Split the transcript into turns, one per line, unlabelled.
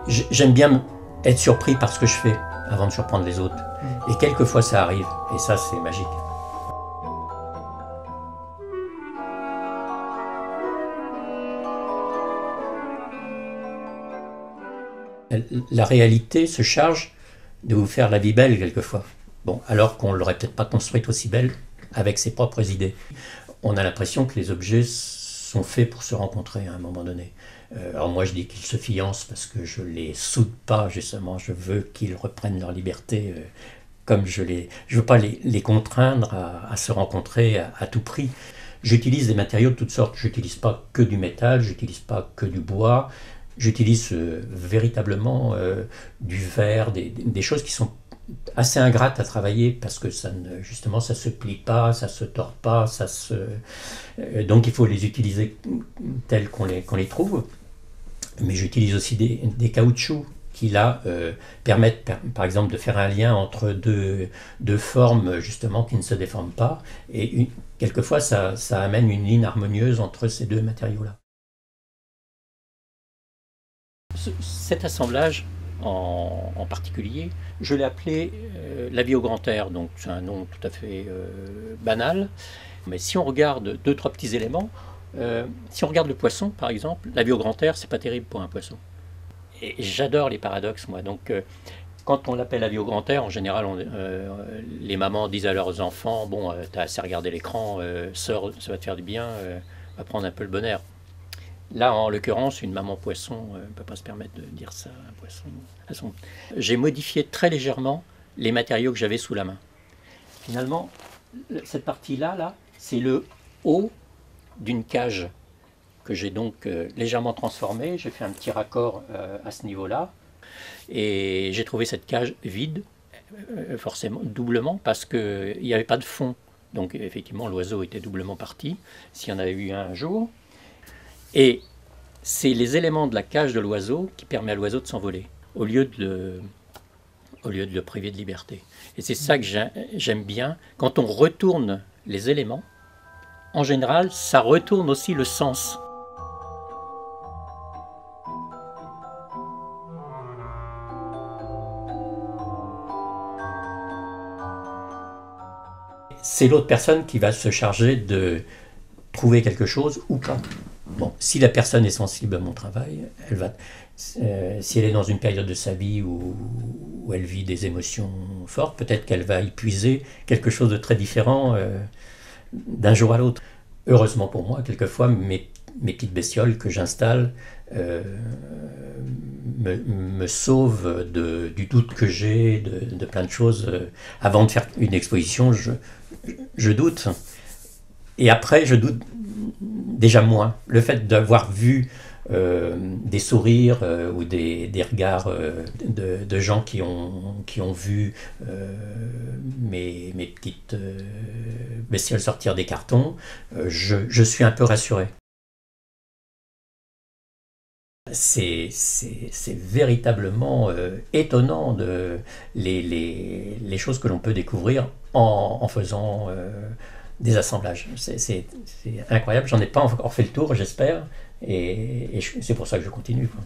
J'aime bien être surpris par ce que je fais avant de surprendre les autres. Et quelquefois ça arrive, et ça c'est magique. La réalité se charge de vous faire la vie belle quelquefois. Bon, alors qu'on ne l'aurait peut-être pas construite aussi belle avec ses propres idées. On a l'impression que les objets sont faits pour se rencontrer à un moment donné. Alors moi je dis qu'ils se fiancent parce que je les soude pas justement, je veux qu'ils reprennent leur liberté comme je veux pas les contraindre à se rencontrer à tout prix. J'utilise des matériaux de toutes sortes, j'utilise pas que du métal, j'utilise pas que du bois, j'utilise véritablement du verre, des choses qui sont assez ingrates à travailler parce que justement ça se plie pas, ça se tord pas, donc il faut les utiliser tels qu'on les trouve. Mais j'utilise aussi des caoutchoucs qui là permettent par exemple de faire un lien entre deux formes justement qui ne se déforment pas, et quelquefois ça amène une ligne harmonieuse entre ces deux matériaux-là. Cet assemblage en particulier, je l'ai appelé la vie au grand air, donc c'est un nom tout à fait banal, mais si on regarde deux, trois petits éléments, si on regarde le poisson par exemple, la vie au grand air, c'est pas terrible pour un poisson. Et j'adore les paradoxes moi, donc quand on l'appelle la vie au grand air, en général les mamans disent à leurs enfants, bon t'as assez regardé l'écran, sors, ça va te faire du bien, va prendre un peu le bon air. Là, en l'occurrence, une maman poisson ne peut pas se permettre de dire ça à un poisson. J'ai modifié très légèrement les matériaux que j'avais sous la main. Finalement, cette partie-là, c'est le haut d'une cage que j'ai donc légèrement transformée. J'ai fait un petit raccord à ce niveau-là. Et j'ai trouvé cette cage vide, forcément, doublement, parce qu'il n'y avait pas de fond. Donc effectivement, l'oiseau était doublement parti, s'il y en avait eu un jour. Et c'est les éléments de la cage de l'oiseau qui permet à l'oiseau de s'envoler, au lieu de le priver de liberté. Et c'est ça que j'aime bien. Quand on retourne les éléments, en général, ça retourne aussi le sens. C'est l'autre personne qui va se charger de trouver quelque chose ou pas. Bon, si la personne est sensible à mon travail, si elle est dans une période de sa vie où elle vit des émotions fortes, peut-être qu'elle va y puiser quelque chose de très différent d'un jour à l'autre. Heureusement pour moi, quelquefois, mes petites bestioles que j'installe me sauvent du doute que j'ai, de plein de choses. Avant de faire une exposition, je doute. Et après, je doute déjà moins. Le fait d'avoir vu des sourires ou des regards de gens qui ont vu mes petites bestioles sortir des cartons, je suis un peu rassuré. C'est véritablement étonnant les choses que l'on peut découvrir en faisant des assemblages. C'est incroyable, j'en ai pas encore fait le tour, j'espère, et c'est pour ça que je continue, quoi.